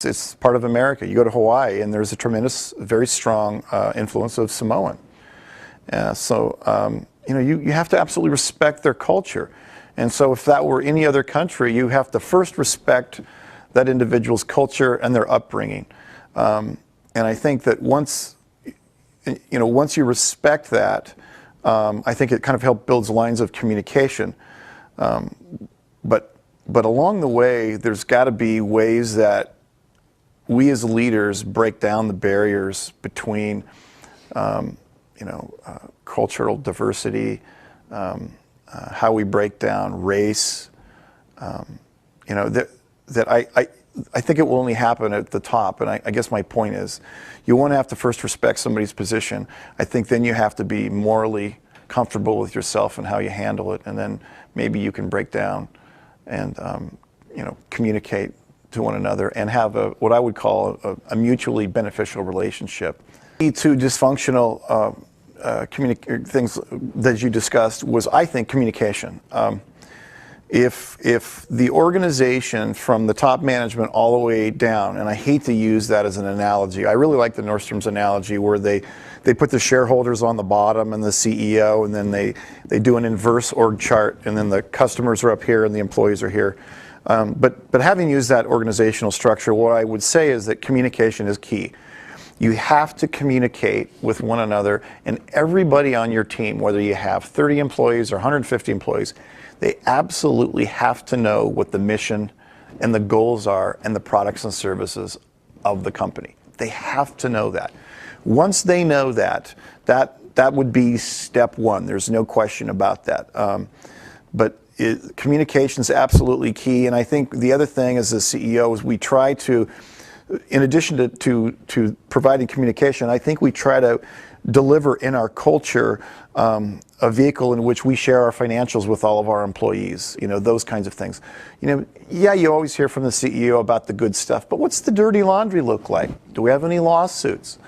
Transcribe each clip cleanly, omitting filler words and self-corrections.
It's part of America. You go to Hawaii, and there's a tremendous, very strong influence of Samoan. You have to absolutely respect their culture. And so if that were any other country, you have to first respect that individual's culture and their upbringing. And I think that once you respect that, I think it kind of helps builds lines of communication. But along the way, there's got to be ways that we as leaders break down the barriers between, cultural diversity, how we break down race. I think it will only happen at the top. And I guess my point is, you won't have to first respect somebody's position. I think then you have to be morally comfortable with yourself and how you handle it, and then maybe you can break down and communicate to one another and have what I would call a mutually beneficial relationship. The two dysfunctional things that you discussed was, I think, communication. If the organization from the top management all the way down, and I hate to use that as an analogy, I really like the Nordstrom's analogy where they put the shareholders on the bottom and the CEO, and then they do an inverse org chart, and then the customers are up here and the employees are here. But having used that organizational structure, what I would say is that communication is key. You have to communicate with one another, and everybody on your team, whether you have 30 employees or 150 employees, they absolutely have to know what the mission and the goals are and the products and services of the company. They have to know that. Once they know that would be step one. There's no question about that. Communication is absolutely key, and I think the other thing as a CEO is we try to, in addition to providing communication, I think we try to deliver in our culture a vehicle in which we share our financials with all of our employees, those kinds of things. You always hear from the CEO about the good stuff, but what's the dirty laundry look like? Do we have any lawsuits?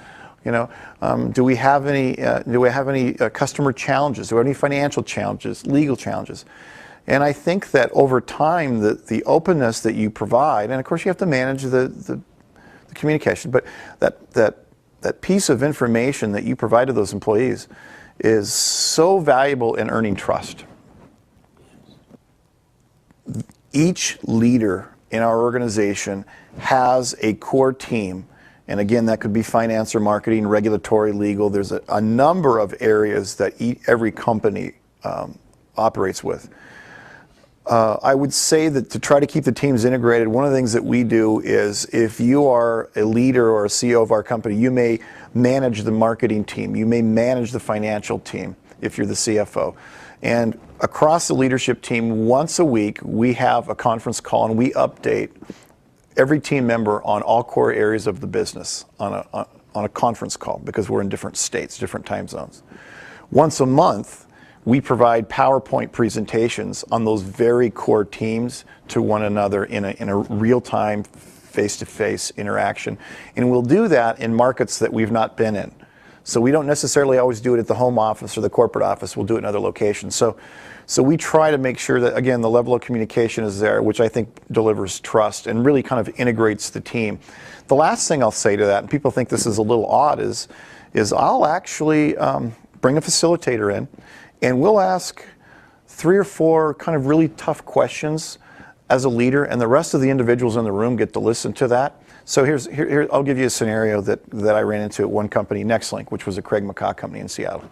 Do we have any customer challenges? Do we have any financial challenges, legal challenges? And I think that over time, the openness that you provide, and of course you have to manage the communication, but that piece of information that you provide to those employees is so valuable in earning trust. Each leader in our organization has a core team, and again, that could be finance or marketing, regulatory, legal. There's a number of areas that every company operates with. I would say that to try to keep the teams integrated, one of the things that we do is, if you are a leader or a CEO of our company, you may manage the marketing team, you may manage the financial team if you're the CFO. And across the leadership team, once a week, we have a conference call and we update every team member on all core areas of the business on a conference call, because we're in different states, different time zones. Once a month, we provide PowerPoint presentations on those very core teams to one another in a real-time, face-to-face interaction. And we'll do that in markets that we've not been in. So we don't necessarily always do it at the home office or the corporate office. We'll do it in other locations. So we try to make sure that, again, the level of communication is there, which I think delivers trust and really kind of integrates the team. The last thing I'll say to that, and people think this is a little odd, is I'll actually bring a facilitator in, and we'll ask 3 or 4 kind of really tough questions as a leader, and the rest of the individuals in the room get to listen to that. So here I'll give you a scenario that I ran into at one company, NextLink, which was a Craig McCaw company in Seattle.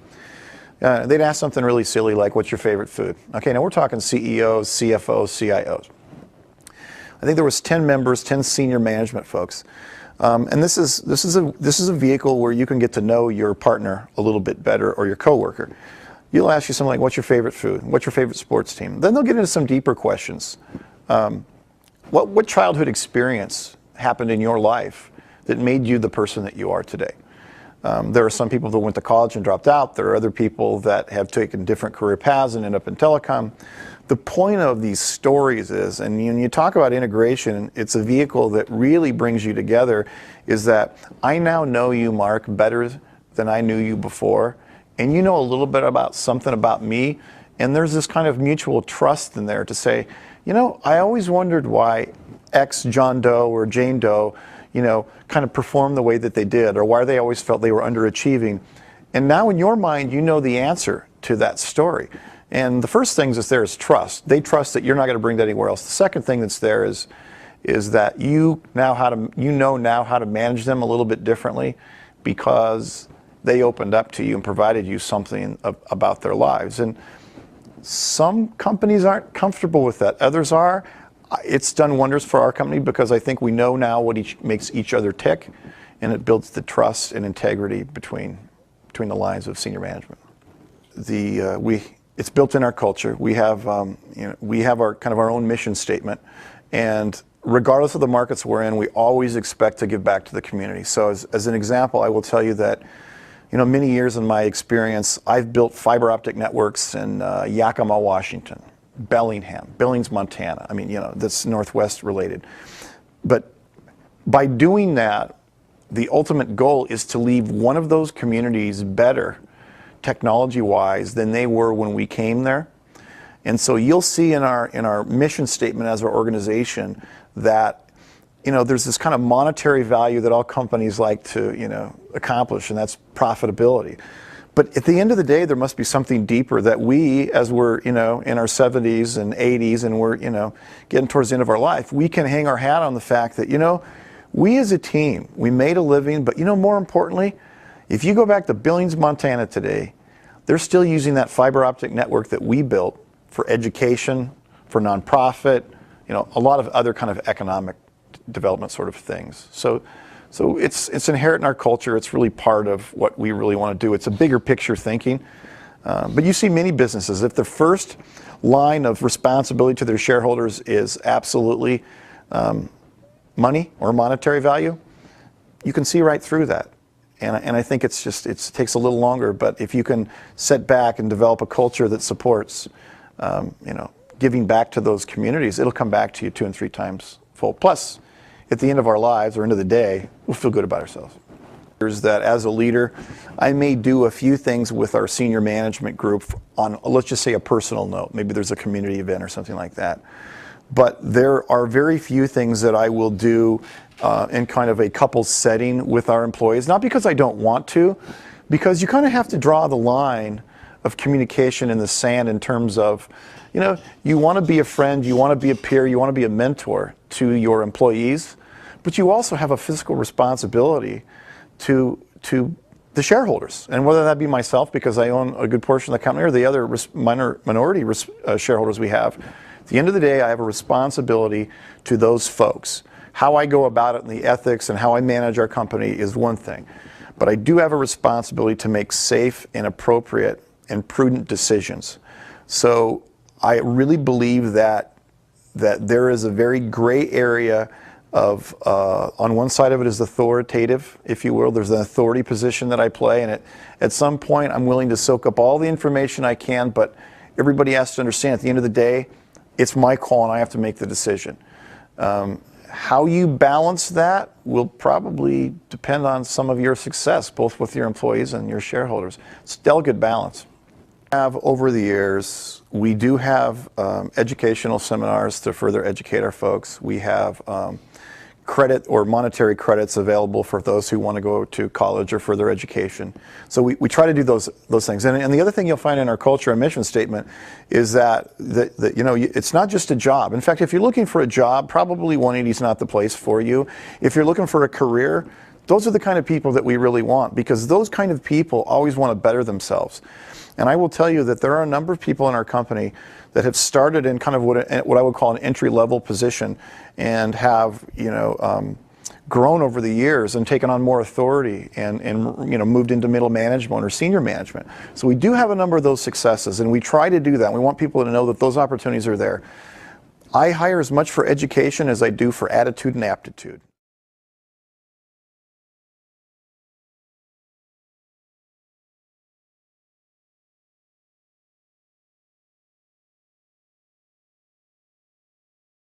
They'd ask something really silly like, what's your favorite food? Okay, now we're talking CEOs, CFOs, CIOs. I think there was 10 members, 10 senior management folks. And this is a vehicle where you can get to know your partner a little bit better, or your coworker. You'll ask you something like, what's your favorite food? What's your favorite sports team? Then they'll get into some deeper questions. What childhood experience happened in your life that made you the person that you are today? There are some people that went to college and dropped out. There are other people that have taken different career paths and end up in telecom. The point of these stories is, and when you talk about integration, it's a vehicle that really brings you together, is that I now know you, Mark, better than I knew you before. And you know a little bit about something about me, And there's this kind of mutual trust in there to say, you know, I always wondered why X John Doe or Jane Doe, you know, kind of performed the way that they did, or why they always felt they were underachieving. And now in your mind, you know the answer to that story. And the first thing that's there is trust. They trust that you're not going to bring that anywhere else. The second thing that's there is that you know now how to manage them a little bit differently, because they opened up to you and provided you something about their lives. And some companies aren't comfortable with that. Others are. It's done wonders for our company because I think we know now what makes each other tick, and it builds the trust and integrity between the lines of senior management. It's built in our culture. We have we have our kind of our own mission statement, and regardless of the markets we're in, we always expect to give back to the community. So as an example, I will tell you that, you know, many years in my experience, I've built fiber optic networks in Yakima, Washington, Bellingham, Billings, Montana. I mean, you know, that's Northwest related. But by doing that, the ultimate goal is to leave one of those communities better technology-wise than they were when we came there. And so you'll see in our mission statement as our organization that, you know, there's this kind of monetary value that all companies like to, you know, accomplish, and that's profitability. But at the end of the day, there must be something deeper that we, as we're, you know, in our 70s and 80s and we're, you know, getting towards the end of our life, we can hang our hat on the fact that, you know, we as a team, we made a living, but, you know, more importantly, if you go back to Billings, Montana today, they're still using that fiber optic network that we built for education, for nonprofit, you know, a lot of other kind of economic development sort of things. So it's inherent in our culture. It's really part of what we really want to do. It's a bigger picture thinking. But you see many businesses, if the first line of responsibility to their shareholders is absolutely money or monetary value, you can see right through that. And I think it takes a little longer, but if you can sit back and develop a culture that supports, you know, giving back to those communities, it'll come back to you 2 and 3 times fold. Plus, at the end of our lives or end of the day, we'll feel good about ourselves. Is that as a leader, I may do a few things with our senior management group on, let's just say, a personal note. Maybe there's a community event or something like that. But there are very few things that I will do in kind of a couple setting with our employees. Not because I don't want to, because you kind of have to draw the line of communication in the sand in terms of, you know, you want to be a friend, you want to be a peer, you want to be a mentor to your employees, but you also have a fiscal responsibility to the shareholders. And whether that be myself, because I own a good portion of the company, or the other minority shareholders we have, at the end of the day, I have a responsibility to those folks. How I go about it and the ethics and how I manage our company is one thing. But I do have a responsibility to make safe and appropriate and prudent decisions. So I really believe that there is a very gray area of, on one side of it is authoritative, if you will. There's an authority position that I play, and at some point I'm willing to soak up all the information I can, but everybody has to understand at the end of the day, it's my call and I have to make the decision. How you balance that will probably depend on some of your success, both with your employees and your shareholders. It's a delicate balance. Over the years, we do have educational seminars to further educate our folks. We have credit or monetary credits available for those who want to go to college or further education. So we try to do those things. And the other thing you'll find in our culture and mission statement is that you know, it's not just a job. In fact, if you're looking for a job, probably 180 is not the place for you. If you're looking for a career, those are the kind of people that we really want, because those kind of people always want to better themselves. And I will tell you that there are a number of people in our company that have started in kind of what I would call an entry-level position and have, you know, grown over the years and taken on more authority and you know, moved into middle management or senior management. So we do have a number of those successes, and we try to do that. We want people to know that those opportunities are there. I hire as much for education as I do for attitude and aptitude.